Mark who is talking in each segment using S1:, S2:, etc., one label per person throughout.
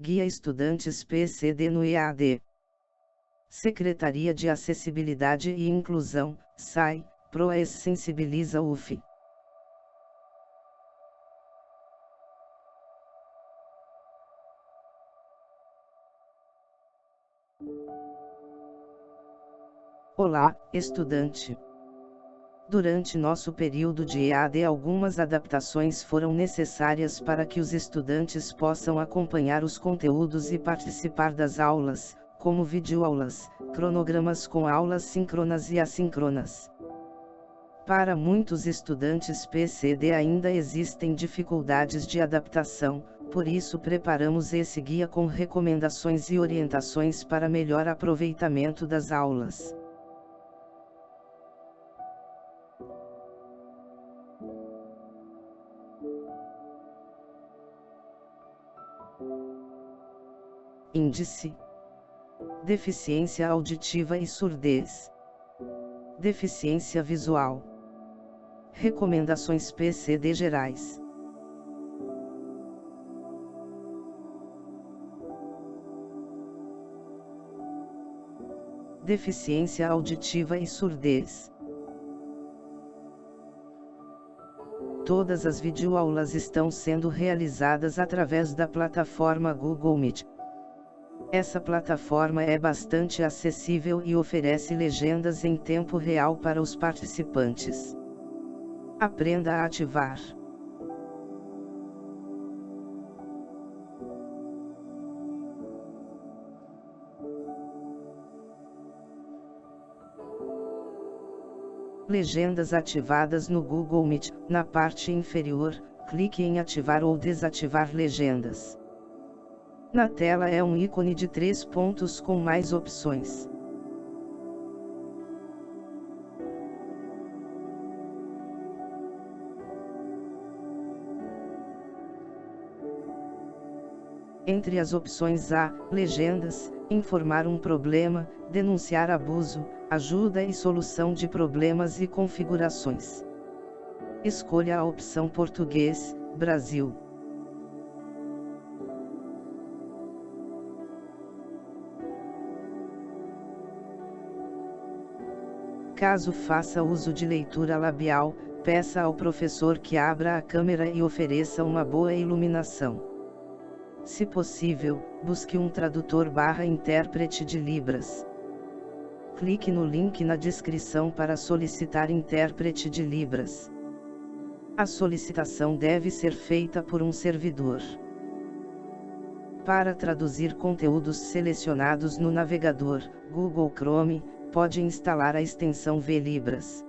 S1: Guia Estudantes PCD no EAD. Secretaria de Acessibilidade e Inclusão, SAI, PROAS sensibiliza UF. Olá, estudante! Durante nosso período de EAD, algumas adaptações foram necessárias para que os estudantes possam acompanhar os conteúdos e participar das aulas, como videoaulas, cronogramas com aulas síncronas e assíncronas. Para muitos estudantes PCD ainda existem dificuldades de adaptação, por isso preparamos esse guia com recomendações e orientações para melhor aproveitamento das aulas. Índice: deficiência auditiva e surdez. Deficiência visual. Recomendações PCD gerais. Deficiência auditiva e surdez. Todas as videoaulas estão sendo realizadas através da plataforma Google Meet. Essa plataforma é bastante acessível e oferece legendas em tempo real para os participantes. Aprenda a ativar. Legendas ativadas no Google Meet. Na parte inferior, clique em ativar ou desativar legendas. Na tela é um ícone de 3 pontos com mais opções. Entre as opções há legendas, informar um problema, denunciar abuso, ajuda e solução de problemas e configurações. Escolha a opção Português, Brasil. Caso faça uso de leitura labial, peça ao professor que abra a câmera e ofereça uma boa iluminação. Se possível, busque um tradutor/intérprete de Libras. Clique no link na descrição para solicitar intérprete de Libras. A solicitação deve ser feita por um servidor. Para traduzir conteúdos selecionados no navegador, Google Chrome, pode instalar a extensão VLibras.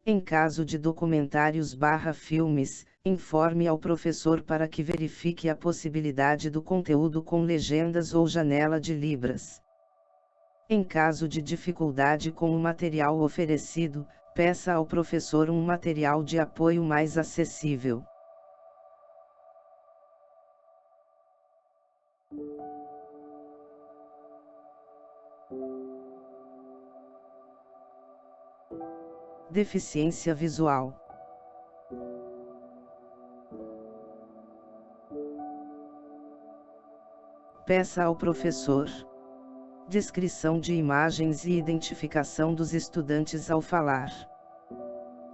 S1: Em caso de documentários/filmes, informe ao professor para que verifique a possibilidade do conteúdo com legendas ou janela de Libras. Em caso de dificuldade com o material oferecido, peça ao professor um material de apoio mais acessível. Deficiência visual. Peça ao professor descrição de imagens e identificação dos estudantes ao falar.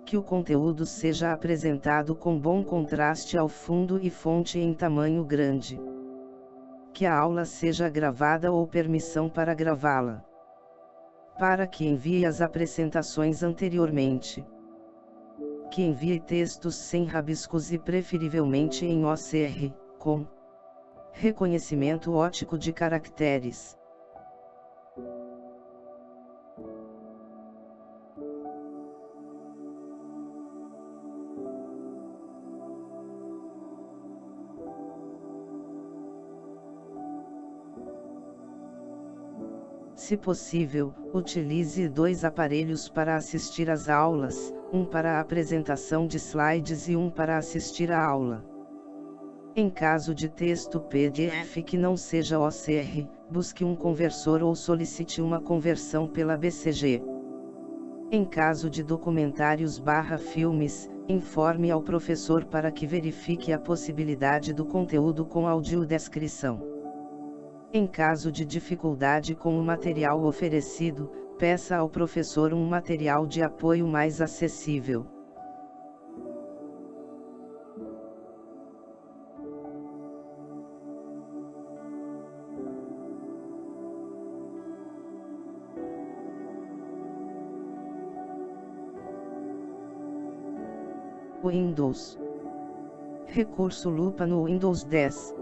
S1: Que o conteúdo seja apresentado com bom contraste ao fundo e fonte em tamanho grande. Que a aula seja gravada ou permissão para gravá-la. Para que envie as apresentações anteriormente. Que envie textos sem rabiscos e preferivelmente em OCR, com reconhecimento óptico de caracteres. Se possível, utilize 2 aparelhos para assistir às aulas, um para a apresentação de slides e um para assistir à aula. Em caso de texto PDF que não seja OCR, busque um conversor ou solicite uma conversão pela BCG. Em caso de documentários/filmes, informe ao professor para que verifique a possibilidade do conteúdo com audiodescrição. Em caso de dificuldade com o material oferecido, peça ao professor um material de apoio mais acessível. Windows. Recurso lupa no Windows 10.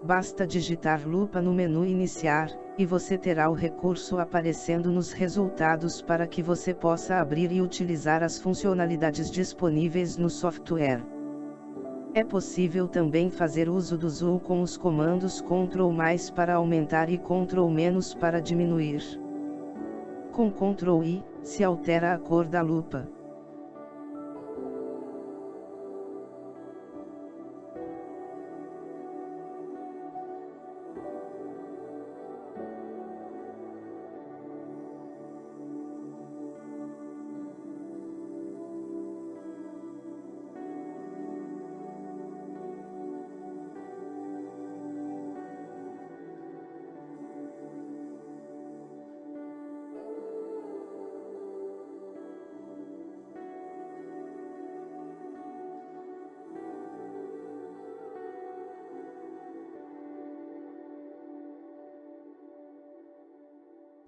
S1: Basta digitar lupa no menu iniciar, e você terá o recurso aparecendo nos resultados para que você possa abrir e utilizar as funcionalidades disponíveis no software. É possível também fazer uso do zoom com os comandos Ctrl+ para aumentar e Ctrl- para diminuir. Com Ctrl+I, se altera a cor da lupa.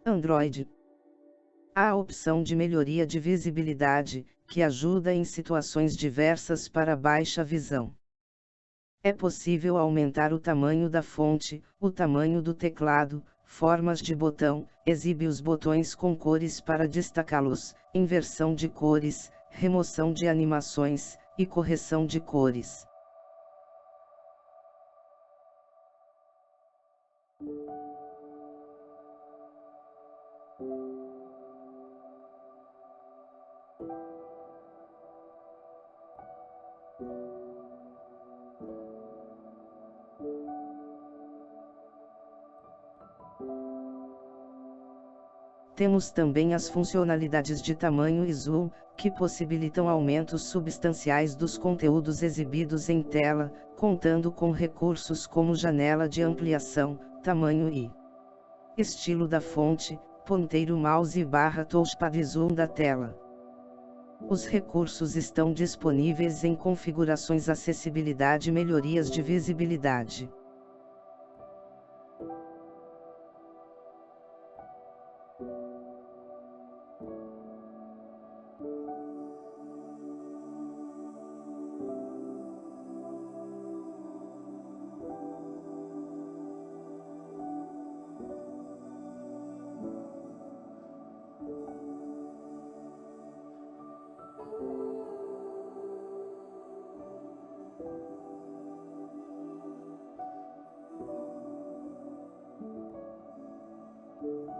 S1: Android. Há a opção de melhoria de visibilidade, que ajuda em situações diversas para baixa visão. É possível aumentar o tamanho da fonte, o tamanho do teclado, formas de botão, exibe os botões com cores para destacá-los, inversão de cores, remoção de animações, e correção de cores. Temos também as funcionalidades de tamanho e zoom, que possibilitam aumentos substanciais dos conteúdos exibidos em tela, contando com recursos como janela de ampliação, tamanho e estilo da fonte, ponteiro mouse e /touchpad zoom da tela. Os recursos estão disponíveis em configurações acessibilidade e melhorias de visibilidade.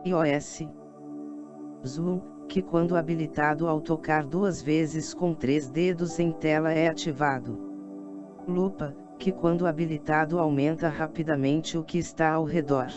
S1: iOS. Zoom, que quando habilitado ao tocar 2 vezes com 3 dedos em tela é ativado. Lupa, que quando habilitado aumenta rapidamente o que está ao redor.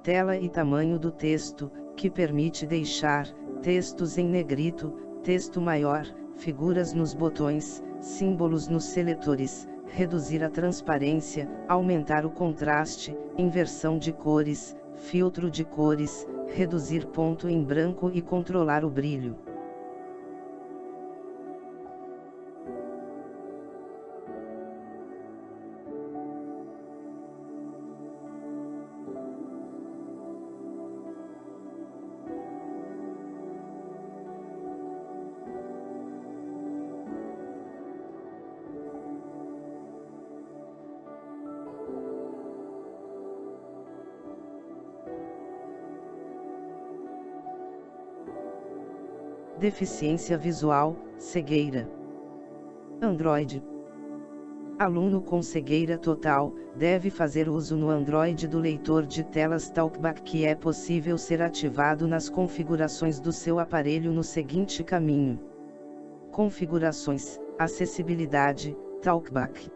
S1: Tela e tamanho do texto, que permite deixar textos em negrito, texto maior, figuras nos botões, símbolos nos seletores, reduzir a transparência, aumentar o contraste, inversão de cores, filtro de cores, reduzir ponto em branco e controlar o brilho. Deficiência visual, cegueira. Android. Aluno com cegueira total, deve fazer uso no Android do leitor de telas Talkback, que é possível ser ativado nas configurações do seu aparelho no seguinte caminho. Configurações, acessibilidade, Talkback.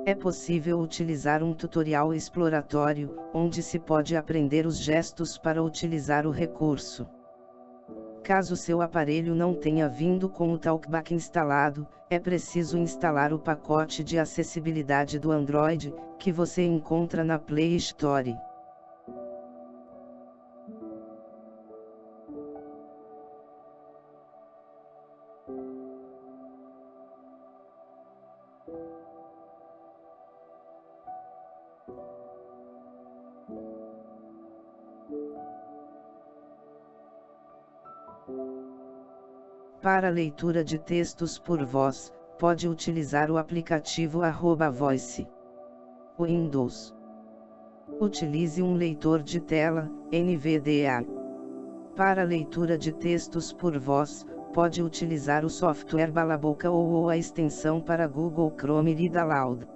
S1: É possível utilizar um tutorial exploratório, onde se pode aprender os gestos para utilizar o recurso. Caso seu aparelho não tenha vindo com o Talkback instalado, é preciso instalar o pacote de acessibilidade do Android, que você encontra na Play Store. Para leitura de textos por voz, pode utilizar o aplicativo @voice. Windows. Utilize um leitor de tela, NVDA. Para leitura de textos por voz, pode utilizar o software Balaboca ou a extensão para Google Chrome Read Aloud.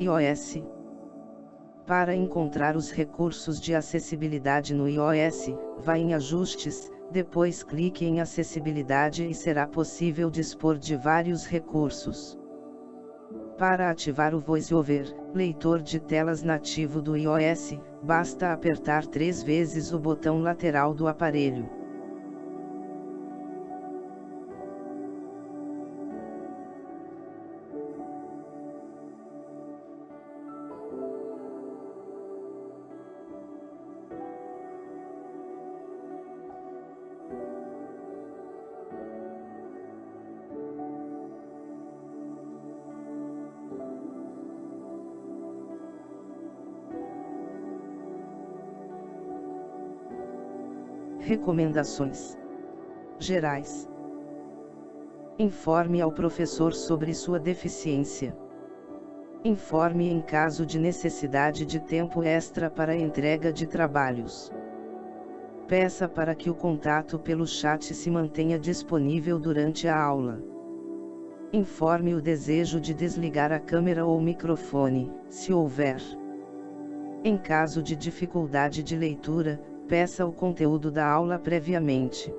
S1: iOS. Para encontrar os recursos de acessibilidade no iOS, vá em Ajustes, depois clique em Acessibilidade e será possível dispor de vários recursos. Para ativar o VoiceOver, leitor de telas nativo do iOS, basta apertar 3 vezes o botão lateral do aparelho. Recomendações gerais. Informe ao professor sobre sua deficiência. Informe em caso de necessidade de tempo extra para entrega de trabalhos. Peça para que o contato pelo chat se mantenha disponível durante a aula. Informe o desejo de desligar a câmera ou microfone, se houver. Em caso de dificuldade de leitura, peça o conteúdo da aula previamente.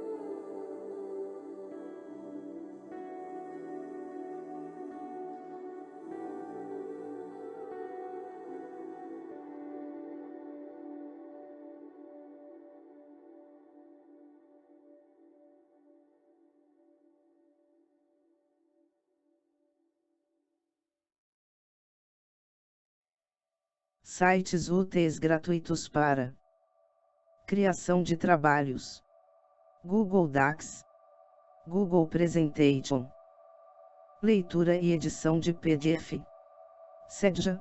S1: Sites úteis gratuitos para criação de trabalhos: Google Docs, Google Presentation, leitura e edição de PDF, Seja.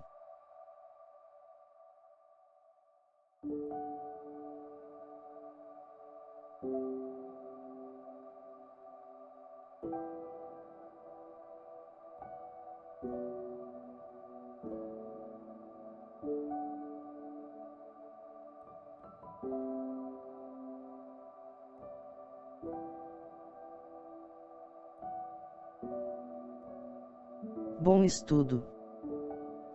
S1: Bom Estudo.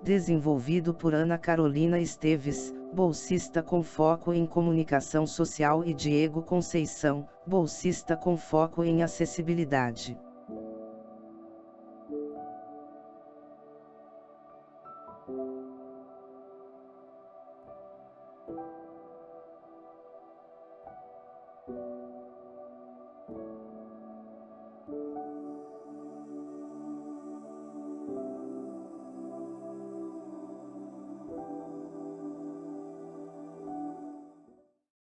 S1: Desenvolvido por Ana Carolina Esteves, bolsista com foco em comunicação social, e Diego Conceição, bolsista com foco em acessibilidade.